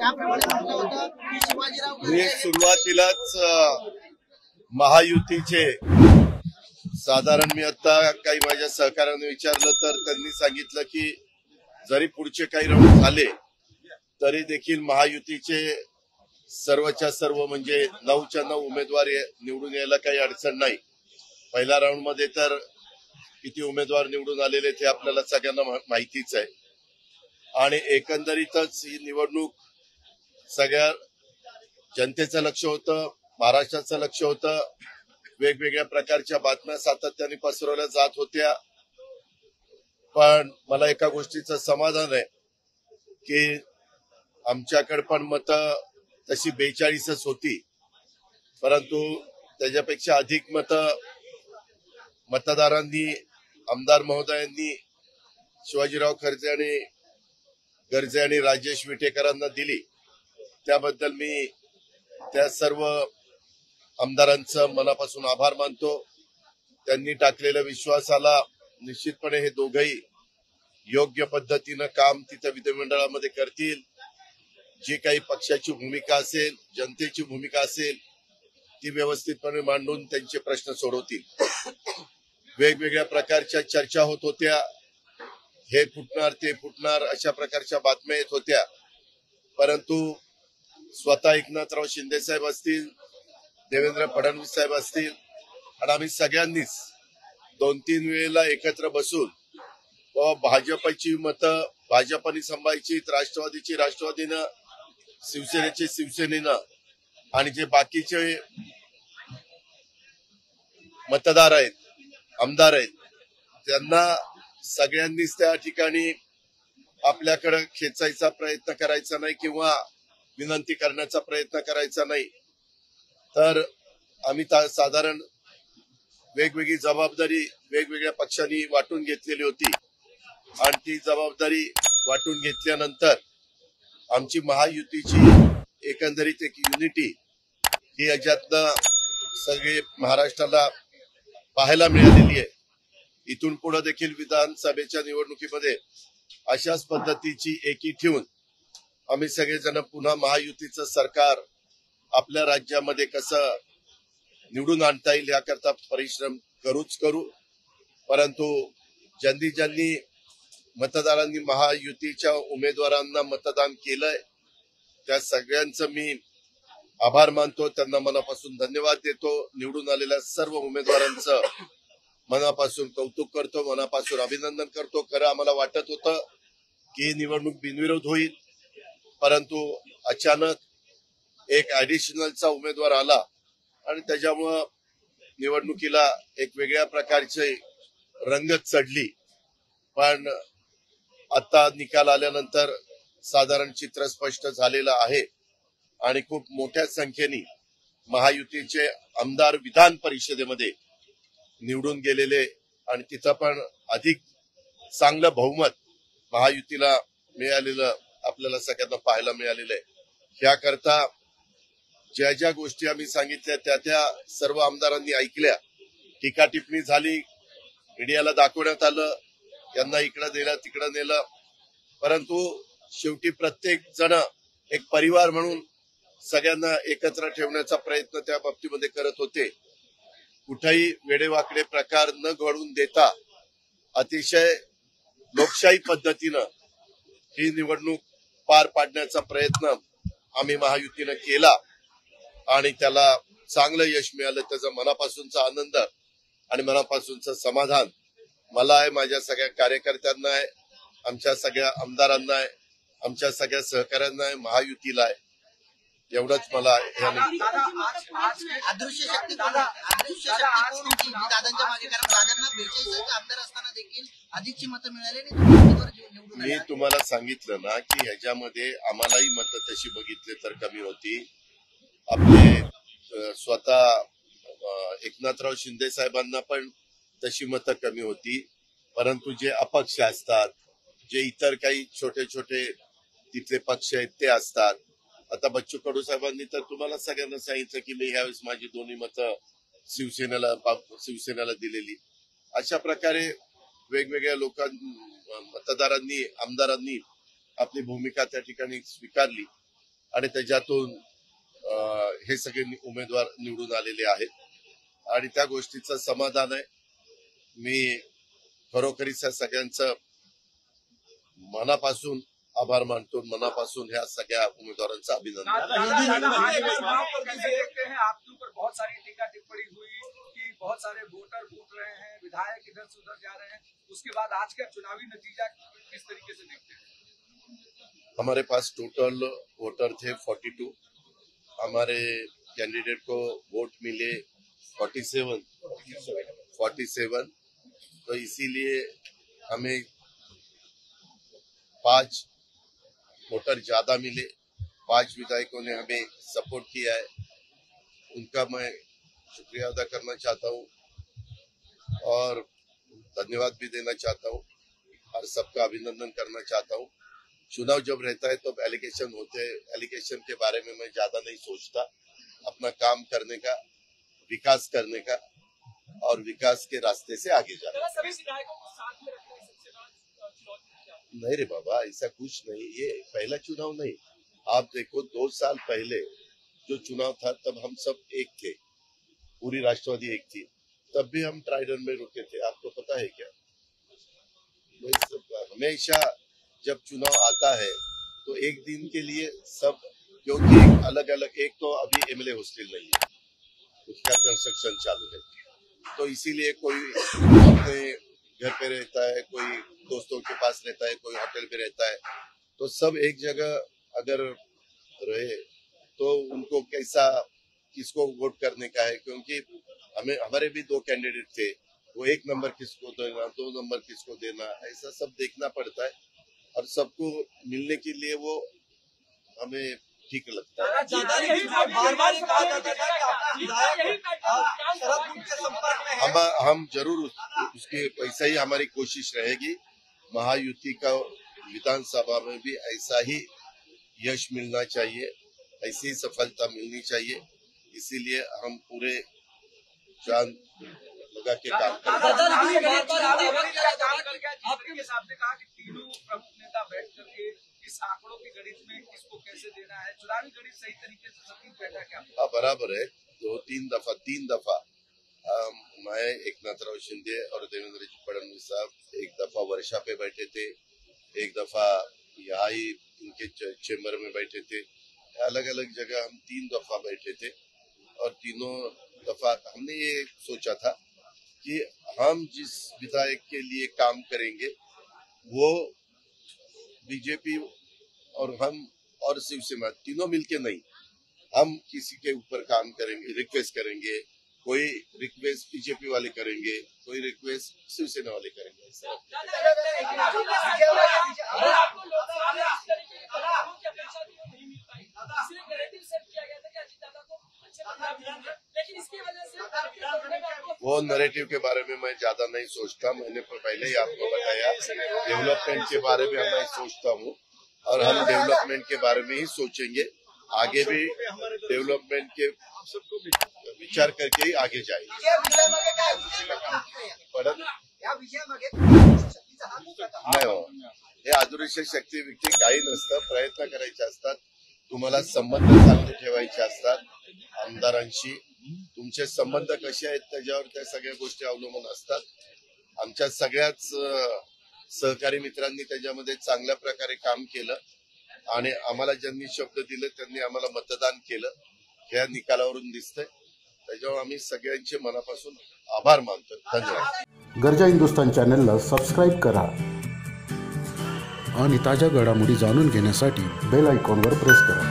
त्याप्रमाणे म्हटलं होतं की शिवाजीराव मी सुरुवातीलाच महायुतीचे साधारण मी आता काही माझ्या सहकार्याने विचारलं तर त्यांनी सांगितलं की जरी पुढचे काही राऊंड झाले तरी देखील महायुतीचे सर्वच्या सर्व म्हणजे 9च्या 9 उमेदवार निवडून यायला काही अडचण नाही। पहिल्या राऊंड मध्ये तर किती उमेदवार निवडून आलेले ते आपल्याला सगळ्यांना माहितीच आहे आणि एकंदरीतच ही निवडणूक सगळ्या जनतेचं लक्ष होतं, महाराष्ट्राचं लक्ष होतं। वेगवेगळ्या प्रकारच्या बातम्या सातत्याने पसरवल्या जात होत्या, पण मला एका गोष्टीचं समाधान आहे की आमच्याकडे पण मतं तशी 42च होती, परंतु त्याच्यापेक्षा अधिक मतदारांनी आमदार महोदयांनी शिवाजीराव गर्जे आणि राजेश विटेकरांना दिली। त्याबद्दल मी त्या सर्व आमदारांचं मनापासून आभार मानतो। त्यांनी टाकलेल्या विश्वासाला निश्चितपणे हे दोघंही योग्य पद्धतीनं काम तिथं विधिमंडळामध्ये करतील। जी काही पक्षाची भूमिका असेल, जनतेची भूमिका असेल ती व्यवस्थितपणे मांडून त्यांचे प्रश्न सोडवतील। वेगवेगळ्या प्रकारच्या चर्चा होत होत्या, हे फुटणार ते फुटणार अशा प्रकारच्या बातम्या येत होत्या, परंतु स्वतः एकनाथराव शिंदे साहेब असतील, देवेंद्र फडणवीस साहेब असतील आणि आम्ही सगळ्यांनीच 2-3 वेळेला एकत्र बसून भाजपची मतं भाजपने सांभाळायची, राष्ट्रवादीची राष्ट्रवादीनं, शिवसेनेची शिवसेनेनं आणि जे बाकीचे मतदार आहेत, आमदार आहेत, त्यांना सगळ्यांनीच त्या ठिकाणी आपल्याकडे खेचायचा प्रयत्न करायचा नाही किंवा विनंती करण्याचा प्रयत्न करायचा नाही। तर आम्ही साधारण वेगवेगळी जबाबदारी वेगवेगळ्या पक्षांनी वाटून घेतलेली होती आणि ती जबाबदारी वाटून घेतल्यानंतर आमची महायुतीची एकंदरीत एक युनिटी ही याच्यातनं सगळे महाराष्ट्राला पाहायला मिळालेली आहे। इथून पुढे देखील विधानसभेच्या निवडणुकीमध्ये अशाच पद्धतीची एकी ठेवून आम्ही सगळेजण पुन्हा महायुतीचं सरकार आपल्या राज्यामध्ये कसं निवडून आणता येईल याकरता परिश्रम करू। परंतु ज्यांनी मतदारांनी महायुतीच्या उमेदवारांना मतदान केलंय त्या सगळ्यांचं मी आभार मानतो, त्यांना मनापासून धन्यवाद देतो। निवडून आलेल्या सर्व उमेदवारांचं मनापासून कौतुक करतो, मनापासून अभिनंदन करतो। खरं आम्हाला वाटत होतं की ही निवडणूक बिनविरोध होईल, परंतु अचानक एक ऍडिशनलचा उमेदवार आला आणि त्याच्यामुळं निवडणुकीला एक वेगळ्या प्रकारची रंगत चढली। पण आता निकाल आल्यानंतर साधारण चित्र स्पष्ट झालेलं आहे आणि खूप मोठ्या संख्येने महायुतीचे आमदार विधान परिषदेमध्ये निवडून गेलेले आणि तिथं पण अधिक चांगलं बहुमत महायुतीला मिळालेलं आपल्याला सगळ्यांना पाहायला मिळालेलं आहे। याकरता ज्या ज्या गोष्टी आम्ही सांगितल्या त्या सर्व आमदारांनी ऐकल्या, टीका टिप्पणी झाली, मीडियाला दाखवण्यात आलं, यांना इकडं नेलं तिकडं नेलं, परंतु शेवटी प्रत्येक जण एक परिवार म्हणून सगळ्यांना एकत्र ठेवण्याचा प्रयत्न त्या बाबतीमध्ये करत होते। कुठेही वेडेवाकडे प्रकार न घडून देता अतिशय लोकशाही पद्धतीनं ही निवडणूक पार पाडण्याचा प्रयत्न आम्ही महायुतीनं केला आणि त्याला चांगलं यश मिळालं। त्याचा मनापासूनचा आनंद आणि मनापासूनचं समाधान मला आहे, माझ्या सगळ्या कार्यकर्त्यांना आहे, आमच्या सगळ्या आमदारांना आहे, आमच्या सगळ्या सहकाऱ्यांना आहे, महायुतीला आहे। एवढंच मला अदृश्य शक्ती दादांच्या मागे, कारण दादांना 42 आमदार असताना देखील अधिकची मतं मिळाली। मी तुम्हाला सांगितलं ना की ह्याच्यामध्ये आम्हालाही मतं तशी बघितले तर कमी होती। आपले स्वतः एकनाथराव शिंदे साहेबांना पण तशी मतं कमी होती, परंतु जे अपक्ष असतात, जे इतर काही छोटे छोटे तिथले पक्ष आहेत ते असतात। आता बच्चू कडू साहेबांनी तर तुम्हाला सगळ्यांना सांगितलं की मी ह्यावेळेस माझी दोन्ही मतं शिवसेनेला दिलेली। अशा प्रकारे वेगवेगळ्या मतदारांनी आमदारांनी आपली भूमिका त्या ठिकाणी स्वीकारली आणि त्याच्यातून हे सगळे उमेदवार निवडून आलेले आहेत आणि त्या गोष्टीचं समाधान आहे. मी खरोखरीच सगळ्यांचं मनापासून आभार मानतो, मनापासून ह्या सगळ्या उमेदवारांचं अभिनंदन. आपके ऊपर बहुत सारी टीका टिप्पणी हुई कि बहुत सारे वोटर फूट रहे हैं, विधायक इधर से उधर जा रहे हैं, उसके बाद आज का चुनावी नतीजा किस तरीके से देखते हैं? हमारे पास टोटल वोटर थे 42, हमारे कैंडिडेट को वोट मिले 47, तो इसीलिए हमें 5 वोटर ज्यादा मिले. 5 विधायकों ने हमें सपोर्ट किया है, उनका मैं शुक्रिया अदा करना चाहता हूँ और धन्यवाद भी देना चाहता हूँ और सबका अभिनंदन करना चाहता हूँ. चुनाव जब रहता है तो एलिगेशन होते हैं, एलिगेशन के बारे में मैं ज्यादा नहीं सोचता. अपना काम करने का, विकास करने का और विकास के रास्ते से आगे जाना. सभी विधायकों को साथ में रखना सबसे बड़ा चुनौती? नहीं रे बाबा, ऐसा कुछ नहीं. ये पहला चुनाव नहीं. आप देखो 2 साल पहले जो चुनाव था तब हम सब एक थे, पूरी राष्ट्रवादी एक थी, तब भी हम ट्राइडन में रुके थे. आपको पता है क्या? हमेशा जब चुनाव आता है तो एक दिन के लिए सब, क्योंकि अलग अलग, एक तो अभी एमएलए हॉस्टल नहीं है, उसका कंस्ट्रक्शन चालू है, तो इसीलिए कोई अपने घर पे रहता है, कोई दोस्तों के पास रहता है, कोई होटल पे रहता है, तो सब एक जगह अगर रहे तो उनको कैसा, किसको वोट करने का है, क्योंकि हमारे भी 2 कैंडिडेट थे, वो 1 नंबर किसको देना, 2 नंबर किसको देना, ऐसा सब देखना पड़ता है और सबको मिलने के लिए वो हमें ठीक लगता है. हम जरूर उसके वैसा ही हमारी कोशिश रहेगी. महायुति का विधानसभा में भी ऐसा ही यश मिलना चाहिए, ऐसी ही सफलता मिलनी चाहिए. इसीलिए हम पूरे जान लगा के काम आपने कहा कि तीनों प्रमुख नेता बैठ करके इस आंकड़ों की गणित में किसको कैसे देना है, चुनावी गणित सही तरीके से सटीक बैठा क्या? हाँ, बराबर है. 3 दफा मैं एकनाथराव शिंदे और देवेंद्र जी फडणवीस साहब एक दफा वर्षा पे बैठे थे, एक दफा यहाँ ही इनके चेम्बर में बैठे थे. अलग अलग जगह हम 3 दफा बैठे थे और तीनों दफा हमने ये सोचा था कि हम जिस विधायक के लिए काम करेंगे वो बीजेपी और हम और शिवसेना तीनों मिलके नहीं, हम किसी के ऊपर काम करेंगे, रिक्वेस्ट करेंगे. कोई रिक्वेस्ट बीजेपी वाले करेंगे, कोई रिक्वेस्ट शिवसेना वाले करेंगे. वो नैरेटिव के बारे में मैं ज्यादा नहीं सोचता. मैंने पहले ही आपको बताया, डेवलपमेंट के बारे में मैं सोचता हूँ और हम डेवलपमेंट के बारे में ही सोचेंगे. आगे भी डेवलपमेंट के विचार करके ही आगे जाएंगे. नाही हो, हे अदृश्य शक्ती विक्ती काही नसतं. प्रयत्न करायचे असतात, तुम्हाला संबंध चांगले ठेवायचे असतात आमदारांशी. तुमचे संबंध कसे आहेत त्याच्यावर त्या सगळ्या गोष्टी अवलंबून असतात. आमच्या सगळ्याच सहकारी मित्रांनी त्याच्यामध्ये चांगल्या प्रकारे काम केलं आणि आम्हाला ज्यांनी शब्द दिले त्यांनी आम्हाला मतदान केलं, ह्या निकालावरून दिसतंय. त्याच्यावर आम्ही सगळ्यांचे मनापासून आभार मानतो. धन्यवाद. गरजा हिंदुस्तान चॅनलला सबस्क्राईब करा आणि ताज्या घडामोडी जाणून घेण्यासाठी बेल आयकॉनवर प्रेस करा.